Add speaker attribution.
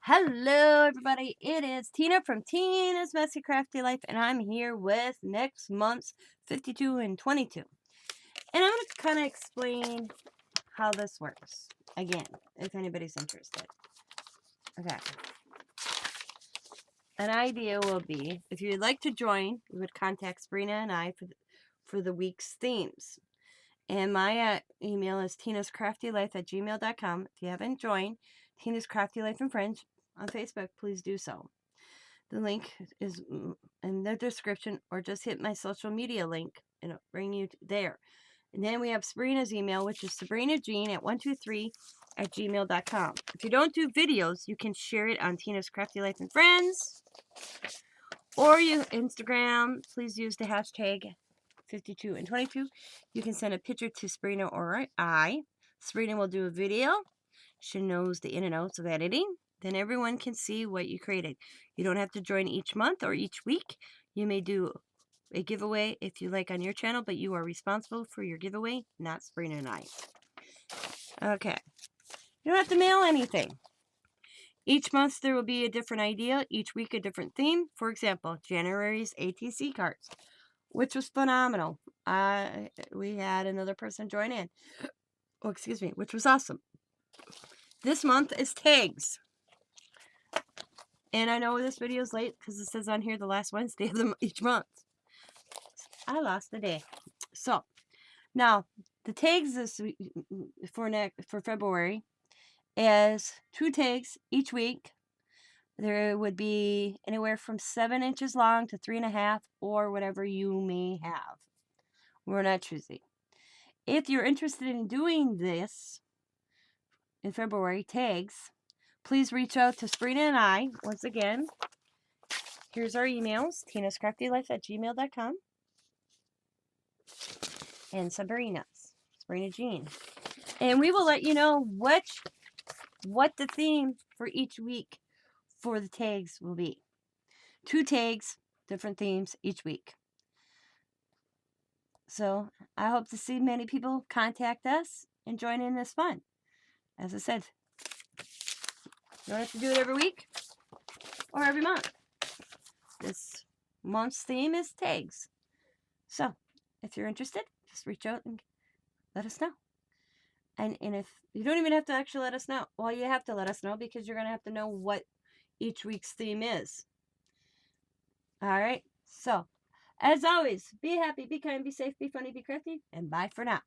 Speaker 1: Hello, everybody. It is Tina from Tina's Messy Crafty Life, and I'm here with next month's 52 and 22. And I'm going to kind of explain how this works again, if anybody's interested. Okay. An idea will be if you'd like to join, you would contact Sabrina and I for the week's themes. And my email is tinascraftylife@gmail.com. If you haven't joined Tina's Crafty Life and Friends on Facebook, please do so. The link is in the description, or just hit my social media link and it'll bring you there. And then we have Sabrina's email, which is sabrinagene@123@gmail.com. If you don't do videos, you can share it on Tina's Crafty Life and Friends, or you Instagram. Please use the hashtag 52 and 22. You can send a picture to Sabrina or I. Sabrina will do a video. She knows the in and outs of editing. Then everyone can see what you created. You don't have to join each month or each week. You may do a giveaway if you like on your channel, but you are responsible for your giveaway, not Sabrina and I. Okay. You don't have to mail anything. Each month there will be a different idea. Each week a different theme. For example, January's ATC cards, which was phenomenal. We had another person join in. Oh, excuse me, which was awesome. This month is tags. And I know this video is late because it says on here the last Wednesday of each month. I lost a day. So, now, the tags for February is 2 tags each week. There would be anywhere from 7 inches long to 3.5, or whatever you may have. We're not choosy. If you're interested in doing this in February, tags, please reach out to Sabrina and I. Once again, here's our emails, tinascraftylife@gmail.com, and Sabrina Jean. And we will let you know what the theme for each week for the tags will be. 2 tags, different themes each week. So I hope to see many people contact us and join in this fun. As I said, you don't have to do it every week or every month. This month's theme is tags. So if you're interested, just reach out and let us know. And if you don't even have to actually let us know. Well, you have to let us know because you're going to have to know what each week's theme is. All right. So, as always, be happy, be kind, be safe, be funny, be crafty, and bye for now.